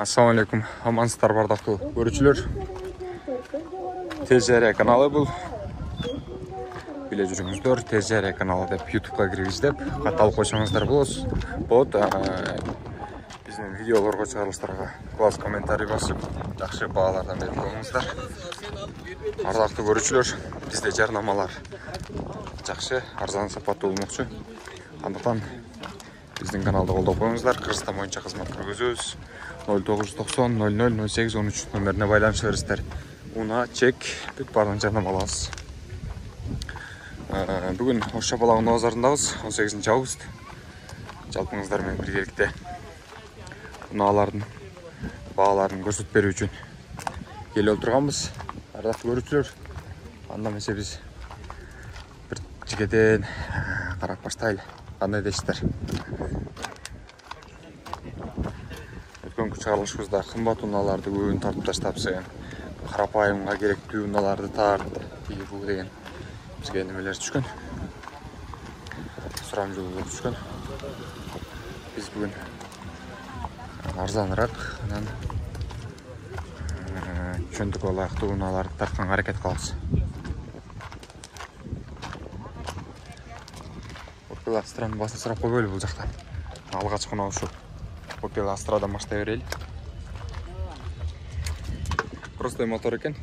Assalamu alaikum, амансыздар бардақтуу көрүүчүлөр. Тез жария каналы бул. Биле жүрүңүздөр, Тез жария каналы деп YouTube'га киргиздеп, катталып койсоңуздар болот. Биздин видеолорго чыгарылыштарга класс комментарий басып, жакшы баалардан берип коюңуздар. Ардактуу көрүүчүлөр, бизде жарнамалар жакшы, арзан, сапаттуу болмокчу. Андыктан биздин каналды колдоп коюңуздар. Кыргызстан боюнча кызмат көргөзөбүз. 0990 00 08 13 номерине байланыша бериңиздер. Уна чек бүт бардын жарнама алабыз. Бүгүн Ош Шапалагында базарындабыз. 18 август. Жалпыңыздар менен биргеликте унаалардын бааларын көрсөтүп берүү үчүн келип отурганбыз. Ардактуу көрүүчүлөр, анда эмесе биз бир жигеден карап баштайлы. Кандай дейсиздер? Өткөн чыгарылышыбызда кымбат унааларды көбүн тартып таштапсың, карапайымга керектүү унааларды тарт деген бизге немелер түшкөн. Сурамжылуулар түшкөн. Биз бүгүн арзаныраак, анан чөндүк ылайыктуу унааларды тартканга аракет кылабыз. Opel Astra'nын басын сурап койбойлу бул жакта. Алгач кана ушу Opel Astra'дан баштай берели. Простой мотор экен.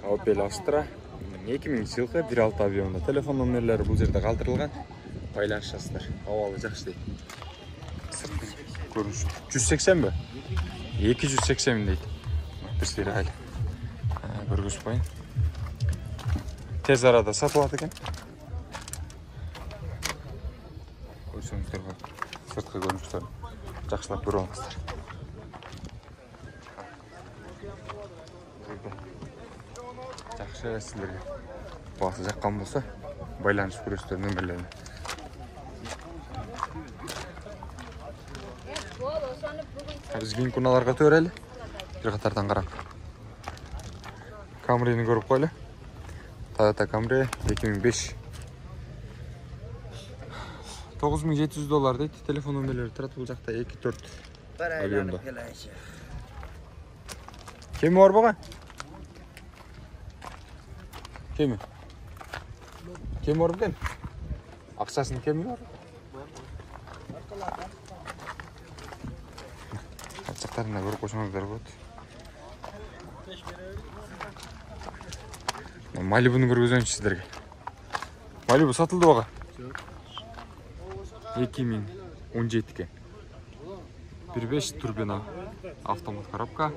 Opel Astra 2000 жылкы 1.6 объемда. Телефон номерлери бул жерде калтырылган. Байланышасыздар. Абалы жакшы дейт. Көрүнүш 180 бе? 280 дейт. Бир айыл. Көргөзүп коюн. Тез арада сатылат экен. Көрсөңүздөр, сырткы көрүнүштөрүн жакшылап көрүп алыңыздар. Жакшы силерге баасы жаккан болсо, байланышып көрөсүздөр номерлерине. Биз кийинки унааларга өтө берели. Бир катардан карап. Camry'ни көрүп койлу. Toyota Camry 2005. $9700 дейт. Телефон номерлери турат бул жакта 2-4 объемда. Кеми бар бага? Кеми? Кеми бар бекен? Акчасын кеми бар? Ачактарына көрүп койсоңуздар болот. Малибуну көргөзөйүнчү сиздерге. Малибу сатылды бага? 2017 ке. 1.5 турбина, автомат коробка,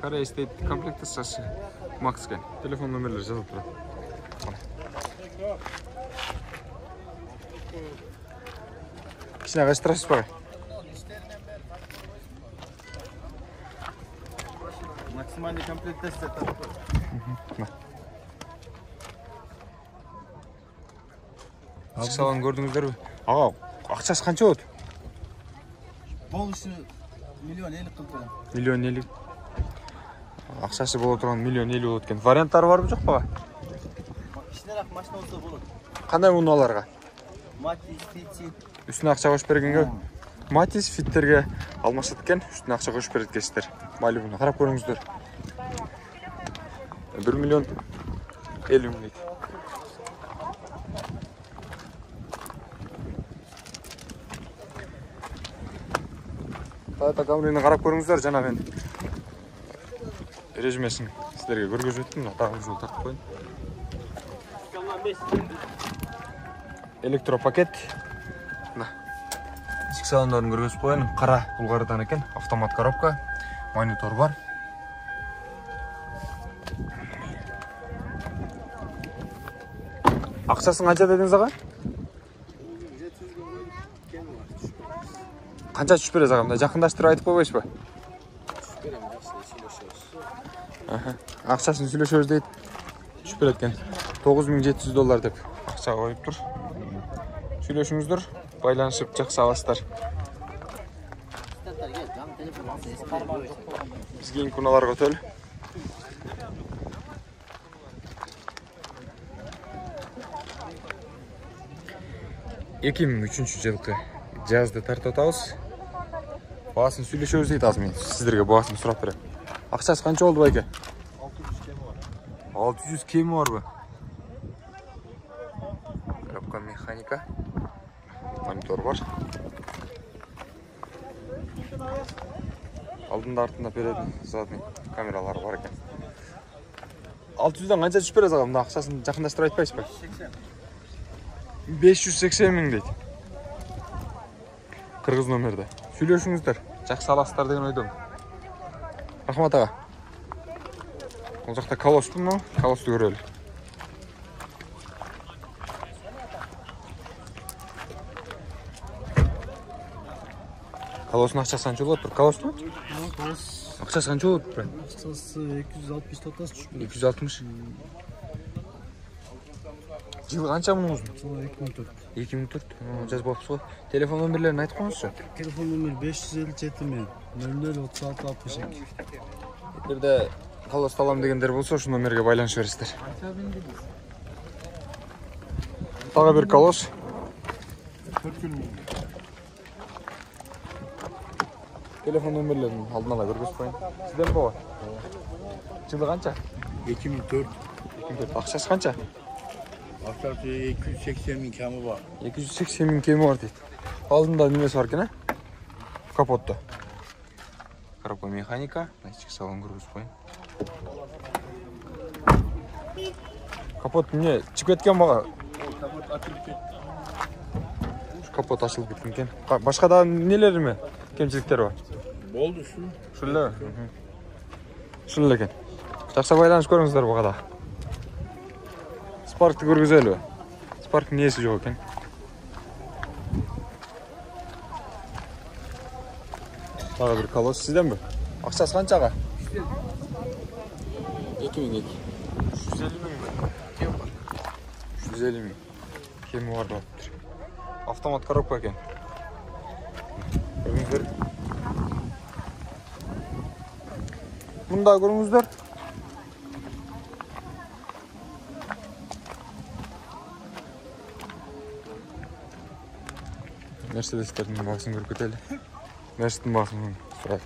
Korea State комплектациясы Max кен. Телефон номерлери жазылып турат. Кичине кайчтырасыз бага? Максимальный комплектация такой. Салон көрдүңүздөрбү? Ага, акчасы канча болот? Болушу 1.50 кылды. 1.50. Акчасы боло турган 1.50 болот экен. Варианттары барбы жок бага? Кичинерээк машина болсо болот. Кандай унааларга? Matiz, Fit. Үстүнө акча коюп бергенге Matiz, Fitтерге алмашат экен. Үстүнө акча коюп берет экенсиздер. Малибуну карап көрүңүздөр. 1.50 миң дейт. Toyota Camry'ni карап көрүңүздөр, жана мен режимесин силерге көргөзүп өттүм. Дагы жол тартып коюн. Электропакет. Ички салондорун көргөзүп коюн. Кара булгардан экен, автомат коробка, монитор бар. Акчасын канча дедиңиз ага? Канча түшүп бересиз ага? Мындай жакындаштырып айтып койбойсузбу? Акчасын сүйлөшөбүз дейт. Түшүп берет экен. $9700 деп акча коюп тур. Сүйлөшүңүздөр, байланышып жакшы аласыздар. Биз кийинки унааларга өтөлү. 2003 жылкы жазды тартып атабыз. Бағасын сөйлешеміз дейді азыр мен сіздерге бағасын сұрап беремін. Ақшасы қанша болды байке? 600 kemi var. 600 кемі бар ба? Коробка механика. Монитор бар. Алдында артында беретін задний камералары бар екен. 600-дан қанша түсіп береді аға? Мына ақшасын жақындастырып айтпайсыз ба? 580 мың дейді. Қырғыз номерді. Сөйлесіңіздер. Жақсы аласыздар деген ойдамын. Рахмат аға. Ол жақта колос бұл мынау. Колосты көрелі. Колостың ақшасы қанша болады тұр? Колос тұр? Ақшасы қанша болады тұр? Ақшасы 260 татасы түшіп береді. 260. Жылы қанша мұның ұзын? Жылы 2004. 2004. Жазып алыпсыз ғой. Телефон нөмірлерін айтып қойыңызшы. Телефон нөмір 557 мен 003662. Егерде колос алам дегендер болса, ошол номерге байланышып бересіздер. Тағы бір колос. 4 gün mü? Телефон нөмірлерін алдын ала көргізіп қойын. Сізден бо? Жылы қанша? 2004. 2004. Ақшасы қанша? Ақшасы 280 bin kemi var. 280 мың кемі бар дейді. Алдында немесі бар екен, капотта. Коробка механика. Ішкі салон көргізіп қойын. Капот не? Шығып кеткен баға? Kapot açılıp ketті. Капот ашылып кеткен екен. Башқа да нелері ме? Кемшіліктер бар? Болды şu. Шүлі? Шүлі екен. Жақсы байланыс көріңіздер бағада. Спаркты көргізелі. Спарктың несі жоқ екен. Тағы бір колос сізден бі? Ақшасы қаншаға? 2002. 150 мың бі? Кем бар? 150 мың. Кемі бар да тұр. Автомат коробка екен. Көріңіздер. Мұнда көріңіздер. Мерседестердің бағасын көріп кетелі. Мерседестің бағасын сұрайық.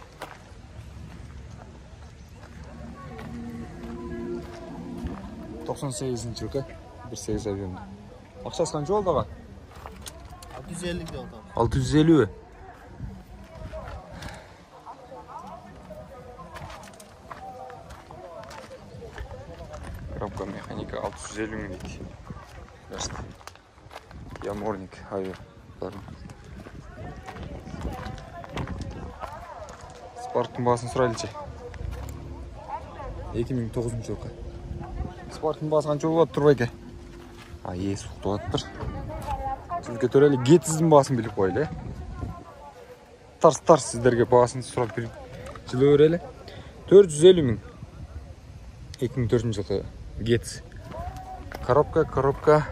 жылғы 1.8 авионда. Ақшасы қанша болды аға? 650 de oldu. 650. Коробка механика 650 мың дейді. Яморник авиа. Спарктың бағасын сұрайлычы. 2009 жылғы. Спарктың бағасы қанша болады тұр байке? Суықты болады тұр. Сізге төрелі гетсіздің бағасын біліп қойлы. Тарс сіздерге бағасын сұрап жылы өрелі. 450 мың. 2004 жылғы гетс. Коробка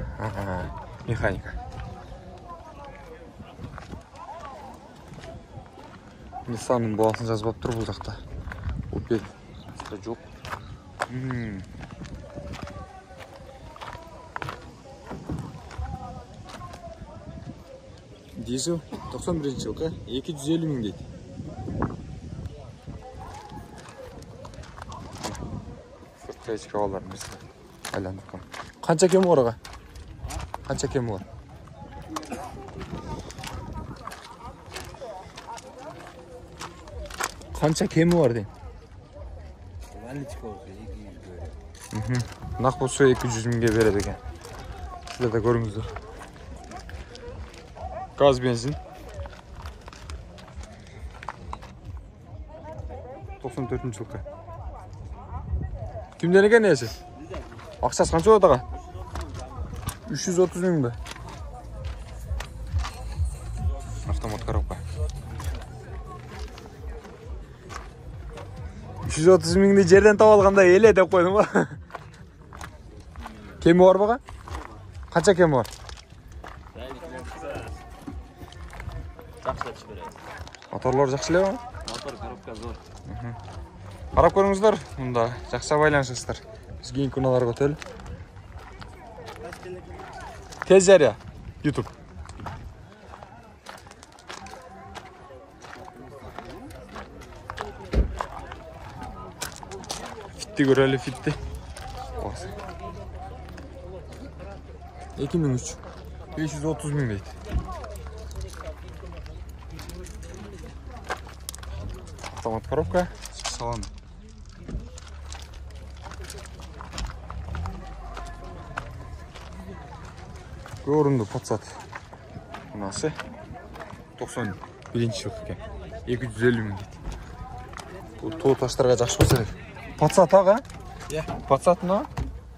механика. Nissan'ın бағасын жазбап тұр бұл жақта. Opel жоқ. Дизель 91 жылғы 250 мың дейді. Сыртқа ешкі аларымыз айландырған. Қанша кемі бар аға? Қанша кемі бар? Қанша кемі бар дейін? Нақ болса 200 мыңге береді екен. Сіздер де көріңіздер. Gaz benzin. 94 жылғы. Kimden eкен neyse? Ақшасы қанша болады аға? 330 мың бе? Автомат коробка. 330 мыңды жерден тауып алғанда еле деп қойдым ба? Кемі бар баға? Қанша кемі бар? Моторлар жақсылай ма? Мотор коробка зор. Қарап көріңіздер, мұнда жақса байланысыздар. Біз кейін күналарға өтелі. Тез жария, YouTube. Фитти көрелі, фитти. 2003. 530 мың дейді. Автомат коробка, салон. Көрінді патсат. Мынасы 91 жыл екен. 250 мың дейді. Бұл тоғы таштарға жақшы болса керек. Патсат аға? Иә. Патсат мына?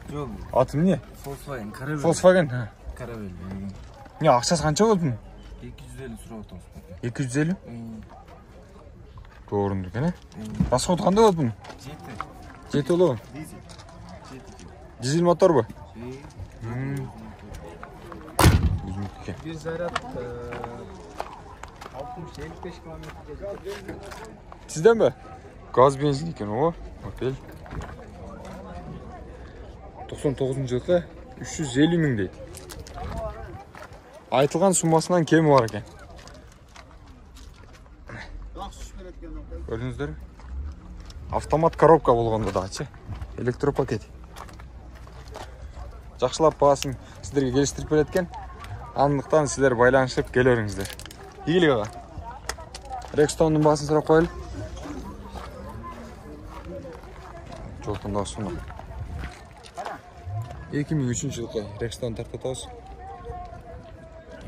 Жоқ. Атым не? Volkswagen, Caravelle. Volkswagen. Caravelle. Не, ақшасы қанша болды? 250 сұрап отырмыз. 250? Көрінді екен, расходы қандай болды бұның? 7 олы. Дизель мотор ба? Bir zarat 60-55 kilometre. Sizden mi? Gaz benzin eкен o. Opel. 99 жылғы 350 мың дейді. Айтылған сумасынан кемі бар екен. Көрдіңіздер? Автомат коробка болғанда да, электропакет. Жақшылап бағасын сіздерге келістіріп береткен. Андықтан сіздер байланышып келеріңіздер. Игілік аға. Рекстоунның бағасын сұрақ қойылы. Жолтын да сұны. 2003 жылғы Рекстоун тартатауыз.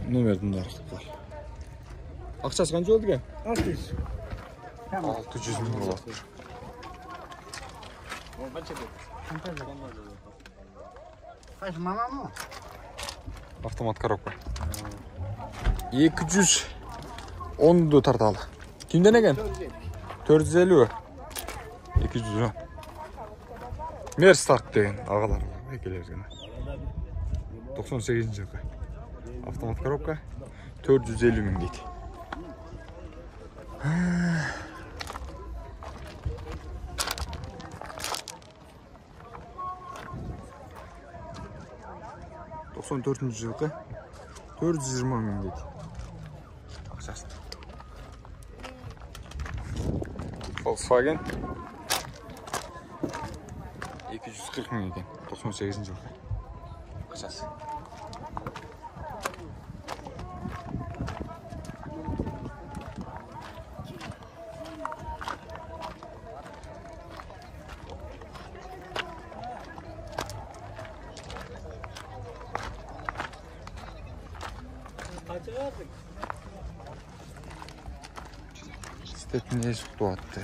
Номердің да арқып қой. Ақшасы қанша болды кен? 600 мың болады. Автомат коробка. 210 тарталы. Кімден екен? 450. 210. Мерс тарт деген ағалар. 98 жылғы. Автомат коробка 450 мың дейді. Son 4. жылғы 420 мың дейді. Ақшасын. Volkswagen 240 мың екен. 98 жылғы. Ақшасы. Степіне сұқты атты.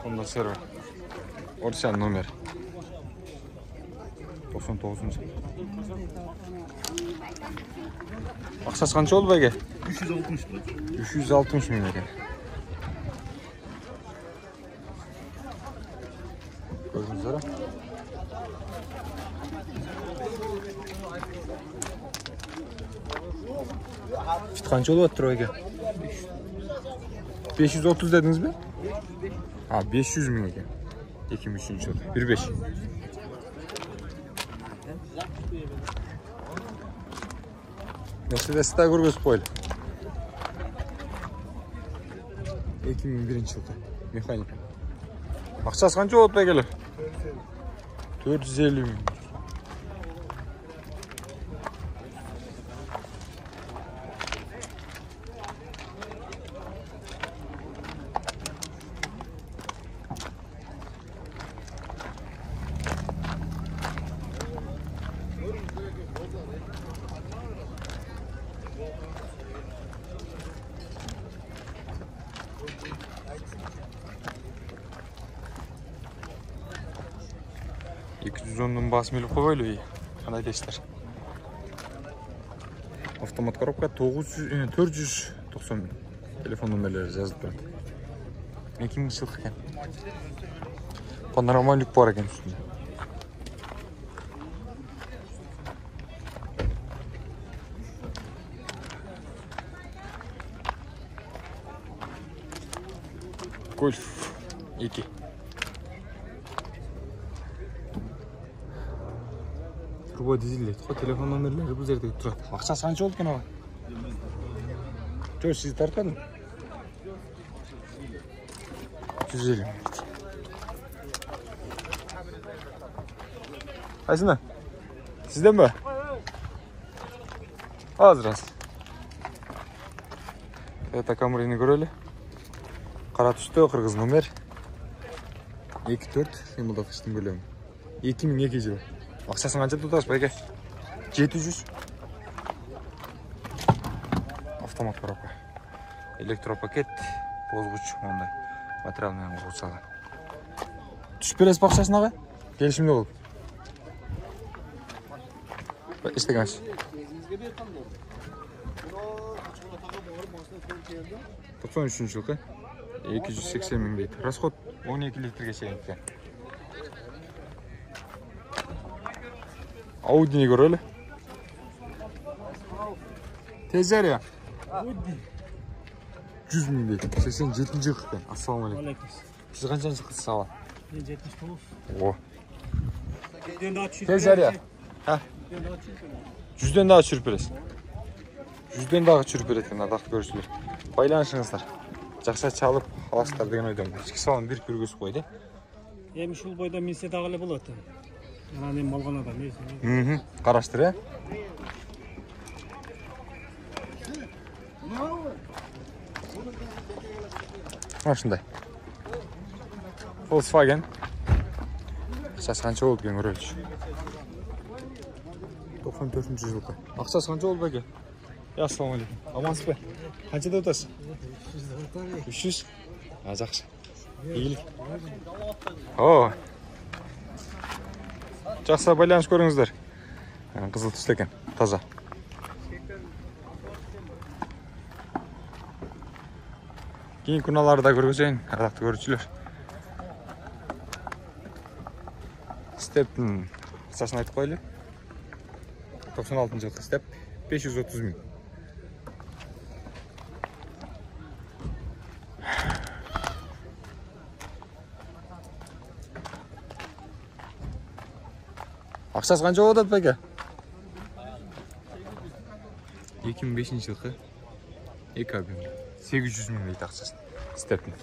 Honda server. Орсян номер. 99. Ақшасы қанша болды бәге? 360 ба. 360 мың екен. Көрдіңіздер? Фит қанша болады тройка? 530 дедіңіз бе? 500 мың екен. 2003 жылы. 1.5. Мерседесті де көргізіп қойлы. 2001 жылғы. Механика. Ақшасы қанша болады бәгелі? 450 мың. Zonun basmeli koyuyor. Ana geçler. Автомат коробка 490 мың. Телефон номерлері жазылып тұрады. Мен кімге жылқы екен? Панорама люк бар екен үстінде. Гольф 2. турбо дизель дейді ғой. Телефон номерлері бұл жерде тұрады. Ақшасы қанша болды екен аға? Жоқ, сіз тартпадың? 150 мың. Қайсына? Сізден бе? Азыр аз. Это Камрини көрелі. Қара түсті, қырғыз номер. 2-4 қимылдық іштің бөлемі. 2200 жыл. Ақшасын қанша тұтасыз бәйге? 700. Автомат коробка. Электропакет, бозғыш, ондай. Материалмен қосалған. Түшіп бересіз бақшасын аға? Келішімде болып. Істегенсіз. 93 жылғы 280 мың дейді. Расход 12 литрге шейін екен. Аудини көрелі. Тезерия. 100 мың дейді. 87 жылғы екен. Ассалаумалейкум. Сіз қаншаншы қыз сала? Мен 79. О. Тезерия. 100-ден дағы жүріп бересіз. 100-ден дағы жүріп беретін адақты көршілер. Байланышыңыздар. Жақса чалып аласыздар деген ойдамын. Ішкі салын бір көргөсіп қойды. Емі шул бойда менсе тағылы болады. Мен малған адам. Қараштыр, е? Ашындай. Volkswagen. Ақшасы қанша болды кен көреліш. 94 жылғы. Ақшасы қанша болды бәке? Ассалаумалейкум. Амансыз бе? Қаншада өтасыз? 300. Жақсы. Игілік. О. Жақсы байланыс көріңіздер. Қызыл түсті екен. Таза. Кейін күналарды да көргізейін. Ардақты көрушілер. Стептің ақшасын айтып қойлы. 96 жылғы степ 530 мың. Ақшасы қанша болады бәке? 2005 жылғы 2 объемда 800 мың дейді ақшасын. Стептің.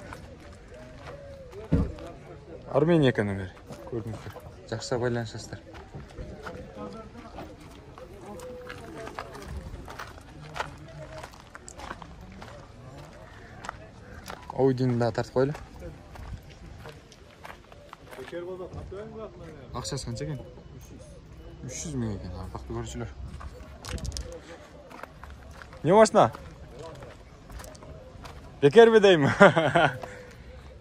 Армения экономер. Көрдіңіздер. Жақсы байланышасыздар. Аудини да тартып қойлы. Ақшасы қанша екен? 300 мың екен. Ардақты көрушілер. Не машина? Бекер бе деймін?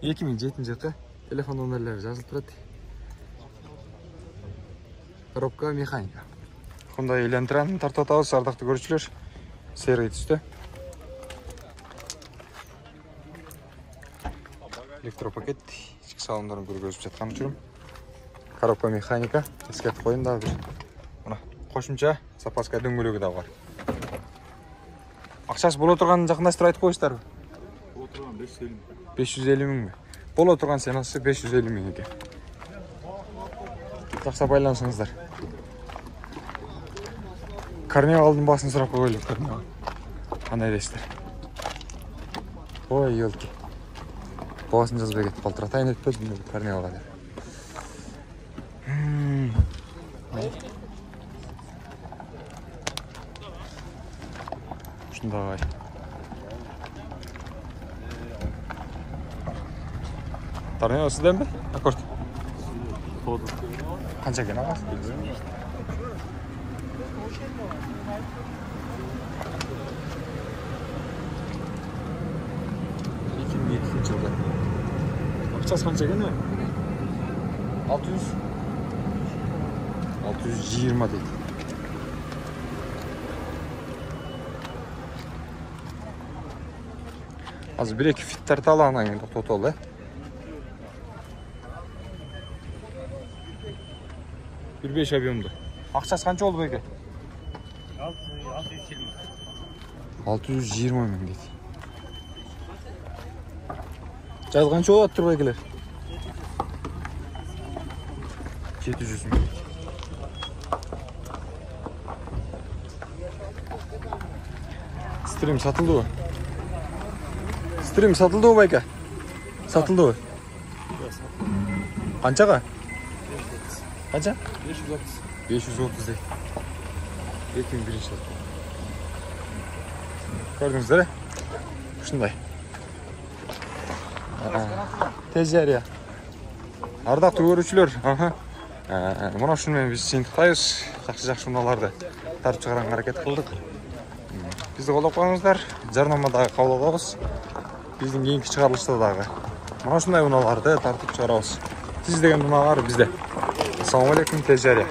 2007 жылғы телефон номерлері жазылып тұрады. Коробка механика. Hyundai Elantra'ны тартып атабыз, ардақты көрушілер. Серый түсті. Электропакет, ішкі салондарын көргізіп жатқан жүрім. Коробка механика, ескертіп қойын да бір. Қошымша запаска дөңгөлегі да бар. Ақшасы бола тұрған жақындастыр айтып қойыстар. Бола тұрған 550 мың. 550 мың бе? Бола тұрған сенасы 550 мың екен. Жақса байланысыңыздар. Карнивалдың басын сұрап қойлы. Карнивал. Қандай дейсіздер? Ой, елки. Басын жазбай кетіп қалдыр. Атайын өтпедім карнивалға деп. Шындағай. Тарнева сізден бе? Аккорд. Қанша екен аға? 2002 жылғы. Ақшасы қанша екен? 620 дейді. Азыр бір-екі фиттер талағынан енді тоқтолды. Bir 5 объемды. Ақшасы қанша болды бәке? 620 мың дейді. Жазғанша болады тұр бәкелер? 700 мың дейді. Стрим сатылды. Стрим сатылды байка. Сатылды. Қаншаға? Қанша? 530 дейді. 2001 жыл. Көрдіңіздер? Шындай. Тез жария. Ардақты көрушілер. Мұна шынымен біз жиынтықтайыз. Жақсы мұналарды тартып шығарған әрекет қылдық. Бізді қолдап қойыңыздар. Жарнамадағы қаулығыз. Біздің кейінгі шығарылыштадағы. Мұна шындай мұналарды тартып шығарамыз. Сіз деген мұналар бізде. Ассаламу алейкум, тез жария.